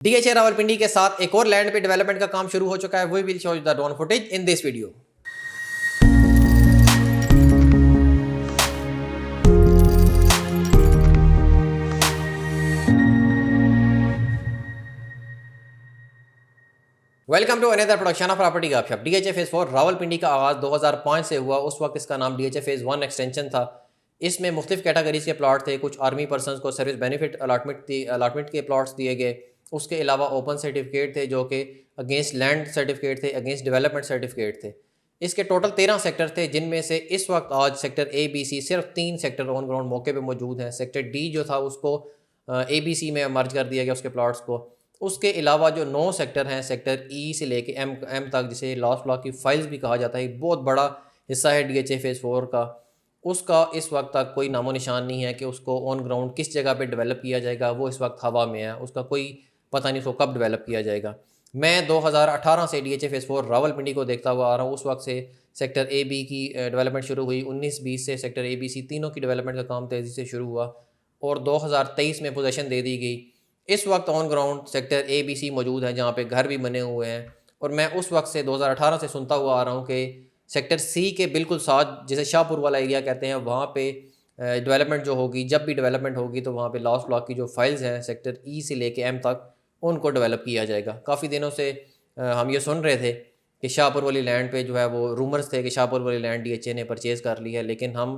DHA Rawalpindi के साथ एक और लैंड पे डेवलपमेंट का काम शुरू हो चुका है। We will show you the drone footage in this video. Welcome to another production of property Gupshup. DHA phase 4 Rawalpindi का आगाज 2005 से हुआ। उस वक्त इसका नाम डीएचए फेज 1 एक्सटेंशन था। इसमें मुख्तलिफ कैटेगरीज के प्लॉट थे। कुछ आर्मी पर्सनस को सर्विस बेनिफिट अलॉटमेंट के प्लॉट्स दिए गए। उसके अलावा ओपन सर्टिफिकेट थे जो कि अगेंस्ट लैंड सर्टिफिकेट थे, अगेंस्ट डेवलपमेंट सर्टिफिकेट थे। इसके टोटल 13 सेक्टर थे, जिनमें से इस वक्त आज सेक्टर ए बी सी सिर्फ 3 सेक्टर ऑन ग्राउंड मौके पे मौजूद हैं। सेक्टर डी जो था उसको ए बी सी में मर्ज कर दिया गया उसके प्लॉट्स को। उसके अलावा जो 9 सेक्टर हैं, सेक्टर ई से लेके एम तक, जिसे लास्ट ब्लॉक की फाइल्स भी कहा जाता है, बहुत बड़ा हिस्सा है डीएचए फेज़ 4 का। उसका इस वक्त तक कोई नामो निशान नहीं है कि उसको ऑन ग्राउंड किस जगह पे डेवलप किया जाएगा। वो इस वक्त हवा में है, उसका कोई पता नहीं उसको कब डेवलप किया जाएगा। मैं 2018 से डीएचए फेज़ 4 रावलपिंडी को देखता हुआ आ रहा हूँ। उस वक्त से सेक्टर ए बी की डेवलपमेंट शुरू हुई। 19-20 से सेक्टर ए बी सी तीनों की डेवलपमेंट का काम तेज़ी से शुरू हुआ और 2023 में पोजीशन दे दी गई। इस वक्त on ground sector A B C मौजूद है, जहाँ पे घर भी बने हुए हैं। और मैं उस वक्त से 2018 से सुनता हुआ आ रहा हूँ कि सेक्टर सी के बिल्कुल साथ, जिसे शाहपुर वाला एरिया कहते हैं, वहाँ पे डेवलपमेंट जो होगी, जब भी डेवलपमेंट होगी तो वहाँ पे लास्ट ब्लॉक की जो फाइल्स हैं सेक्टर ई से लेके एम तक, उनको डेवलप किया जाएगा। काफ़ी दिनों से हम ये सुन रहे थे कि शाहपुर वाली लैंड पे जो है वो रूमर्स थे कि शाहपुर वाली लैंड डीएचए ने परचेज़ कर ली है, लेकिन हम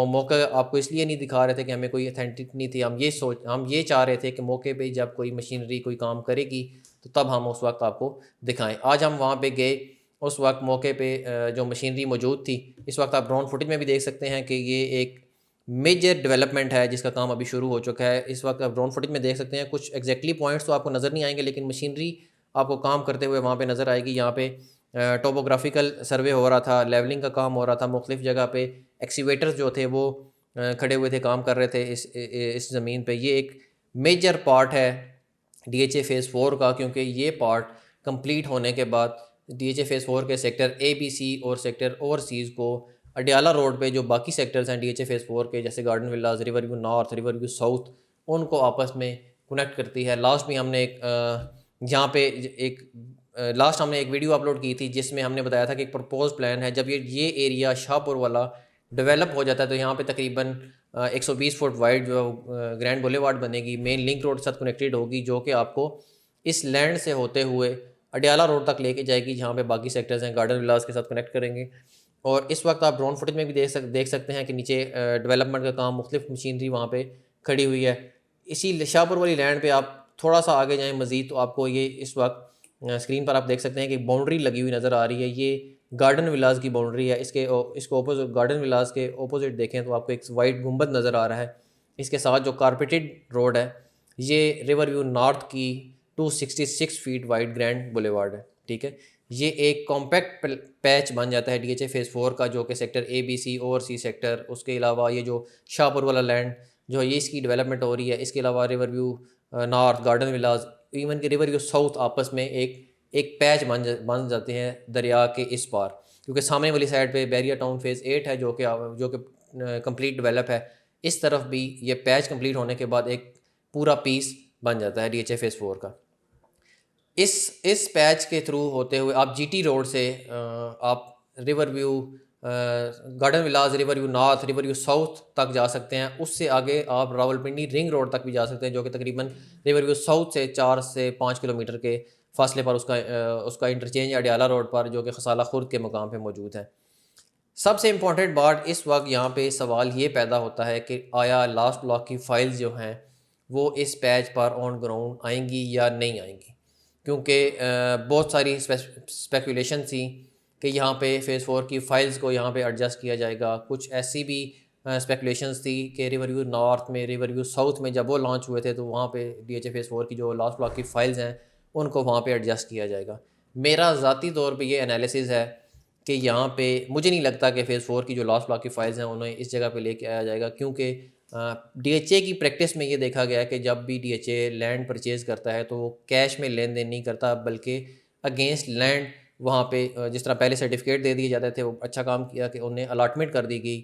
मौका आपको इसलिए नहीं दिखा रहे थे कि हमें कोई अथेंटिक नहीं थी। हम ये चाह रहे थे कि मौके पे जब कोई मशीनरी कोई काम करेगी तो तब हम उस वक्त आपको दिखाएं। आज हम वहाँ पे गए। उस वक्त मौके पे जो मशीनरी मौजूद थी, इस वक्त आप ड्रोन फुटेज में भी देख सकते हैं कि ये एक मेजर डेवलपमेंट है जिसका काम अभी शुरू हो चुका है। इस वक्त आप ड्रोन फुटेज में देख सकते हैं। कुछ एग्जैक्टली पॉइंट्स तो आपको नज़र नहीं आएंगे, लेकिन मशीनरी आपको काम करते हुए वहाँ पे नज़र आएगी। यहाँ पे टोपोग्राफिकल सर्वे हो रहा था, लेवलिंग का काम हो रहा था। मुख्तलिफ जगह पे एक्सीवेटर्स जो थे वो खड़े हुए थे, काम कर रहे थे इस ज़मीन पे। ये एक मेजर पार्ट है डीएचए फेज़ 4 का, क्योंकि ये पार्ट कंप्लीट होने के बाद डीएचए फेज़ 4 के सेक्टर ए बी सी और सेक्टर ओवरसीज़ को अडियाला रोड पे जो बाकी सेक्टर्स हैं डीएचए फेज़ 4 के, जैसे garden villas, river view north, river view south, उनको आपस में कनेक्ट करती है। लास्ट में हमने यहाँ पे लास्ट हमने एक वीडियो अपलोड की थी जिसमें हमने बताया था कि एक प्रपोज प्लान है। जब ये एरिया शाहपुर वाला डेवलप हो जाता है तो यहाँ पे तकरीबन 120 फुट वाइड जो ग्रैंड बुलेवार्ड बनेगी, मेन लिंक रोड के साथ कनेक्टेड होगी, जो कि आपको इस लैंड से होते हुए अडियाला रोड तक लेके जाएगी, जहाँ पे बाकी सेक्टर्स हैं गार्डन विलास के साथ कनेक्ट करेंगे। और इस वक्त आप ड्रोन फुटेज में भी देख सकते हैं कि नीचे डेवलपमेंट का काम, मुख्तलिफ मशीनरी वहाँ पर खड़ी हुई है। इसी शाहपुर वाली लैंड पर आप थोड़ा सा आगे जाएँ मज़ीद तो आपको ये इस वक्त स्क्रीन पर आप देख सकते हैं कि बाउंड्री लगी हुई नज़र आ रही है। ये गार्डन विलास की बाउंड्री है। इसको अपोजिट, गार्डन विलास के अपोजिट देखें तो आपको एक वाइट गुंबद नज़र आ रहा है। इसके साथ जो कारपेटेड रोड है, ये रिवर व्यू नॉर्थ की 266 फीट वाइड ग्रैंड बुलेवार्ड है। ठीक है, ये एक कॉम्पैक्ट पैच बन जाता है डीएचए फेज़ 4 का, जो कि sector A B C oversea sector, उसके अलावा ये जो शाहपुर वाला लैंड जो है, ये इसकी डेवलपमेंट हो रही है। इसके अलावा रिवर व्यू नॉर्थ, गार्डन विलास, इवन के रिवर व्यू साउथ आपस में एक पैच बन जाते हैं दरिया के इस पार, क्योंकि सामने वाली साइड पे बैरिया टाउन फेज़ 8 है जो कि कंप्लीट डेवलप है। इस तरफ भी ये पैच कंप्लीट होने के बाद एक पूरा पीस बन जाता है डीएचए फेज़ 4 का। इस पैच के थ्रू होते हुए आप जीटी रोड से आप river view garden Vilas, river view north, river view south तक जा सकते हैं। उससे आगे आप रावलपिंडी रिंग रोड तक भी जा सकते हैं, जो कि तकरीबन रिवर व्यू साउथ से 4 से 5 किलोमीटर के फासले पर उसका इंटरचेंज अडियाला रोड पर, जो कि खसाला खुर्द के मकाम पे मौजूद है। सबसे इम्पॉर्टेंट बात इस वक्त यहाँ पे सवाल ये पैदा होता है कि आया लास्ट ब्लॉक की फ़ाइल्स जो हैं वो इस पैच पर ऑन ग्राउंड आएंगी या नहीं आएंगी, क्योंकि बहुत सारी स्पेकुलेशन थी कि यहाँ पे फेज़ 4 की फ़ाइल्स को यहाँ पे एडजस्ट किया जाएगा। कुछ ऐसी भी स्पेकुलेशंस थी कि रिवर व्यू नॉर्थ में, रिवर व्यू साउथ में जब वो लॉन्च हुए थे तो वहाँ पे डीएचए फेज़ 4 की जो लास्ट ब्लॉक की फ़ाइल्स हैं उनको वहाँ पे एडजस्ट किया जाएगा। मेरा ज़ाती तौर पे ये एनालिसिस है कि यहाँ पे मुझे नहीं लगता कि फेज़ 4 की जो लास्ट ब्लॉक की फ़ाइल्स हैं उन्हें इस जगह पे लेके आया जाएगा, क्योंकि डीएचए की प्रैक्टिस में ये देखा गया है कि जब भी डीएचए लैंड परचेज़ करता है तो वो कैश में लेन देन नहीं करता, बल्कि अगेंस्ट लैंड वहाँ पे जिस तरह पहले सर्टिफिकेट दे दिए जाते थे, वो अच्छा काम किया कि उन्हें अलाटमेंट कर दी गई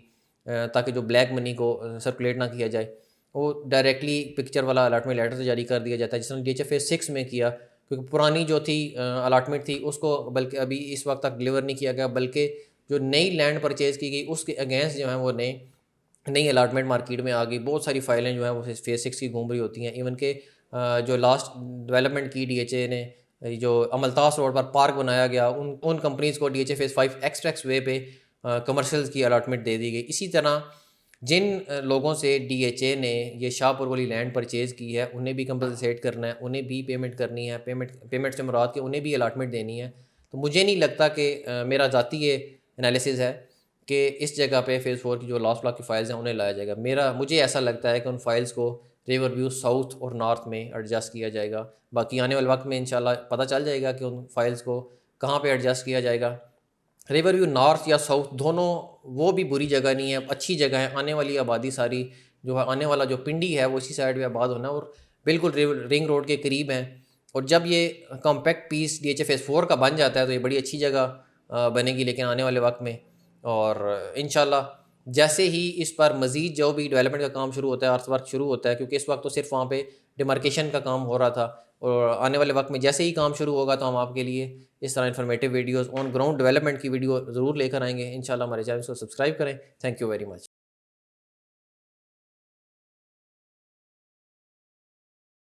ताकि जो ब्लैक मनी को सर्कुलेट ना किया जाए। वो डायरेक्टली पिक्चर वाला अलाटमेंट लेटर से जारी कर दिया जाता है, जिसने DHA फेज़ 6 में किया, क्योंकि पुरानी जो थी अलाटमेंट थी उसको बल्कि अभी इस वक्त तक डिलीवर नहीं किया गया, बल्कि जो नई लैंड परचेज़ की गई उसके अगेंस्ट जो है वो नई अलाटमेंट मार्केट में आ गई। बहुत सारी फाइलें जो हैं वो फेज़ 6 की घूम रही होती हैं। इवन के जो लास्ट डेवलपमेंट की DHA ने, जो अमलतास रोड पर पार्क बनाया गया, उन कंपनीज़ को DHA फेज़ 5 एक्सप्रेस वे पे कमर्शियल की अलाटमेंट दे दी गई। इसी तरह जिन लोगों से DHA ने ये शाहपुर वाली लैंड परचेज़ की है, उन्हें भी कंपनसेट करना है, उन्हें भी पेमेंट करनी है, पेमेंट से मुराद कि उन्हें भी अलाटमेंट देनी है। तो मुझे नहीं लगता कि मेरा ज़ाती ये एनालिसिस है कि इस जगह पे फ़ेज़ 4 की जो लास्ट ब्लॉक की फ़ाइल्स हैं उन्हें लाया जाएगा। मुझे ऐसा लगता है कि उन फाइल्स को रिवर व्यू साउथ और नॉर्थ में एडजस्ट किया जाएगा। बाकी आने वाले वक्त में इंशाल्लाह पता चल जाएगा कि उन फाइल्स को कहाँ पे एडजस्ट किया जाएगा। रिवर व्यू नॉर्थ या साउथ दोनों वो भी बुरी जगह नहीं है, अच्छी जगह है। आने वाली आबादी सारी जो है, आने वाला जो पिंडी है वो इसी साइड में आबाद होना है और बिल्कुल रिंग रोड के करीब हैं। और जब ये कॉम्पैक्ट पीस DHA फेज़ 4 का बन जाता है तो ये बड़ी अच्छी जगह बनेगी लेकिन आने वाले वक्त में। और इंशाल्लाह जैसे ही इस पर मज़ीद जो भी डेवलपमेंट का काम शुरू होता है, अर्थ वर्क शुरू होता है, क्योंकि इस वक्त तो सिर्फ वहाँ पे डिमार्केशन का काम हो रहा था, और आने वाले वक्त में जैसे ही काम शुरू होगा तो हम आपके लिए इस तरह informative videos on ground development की वीडियो ज़रूर लेकर आएंगे। इंशाल्लाह हमारे चैनल को सब्सक्राइब करें। Thank you very much.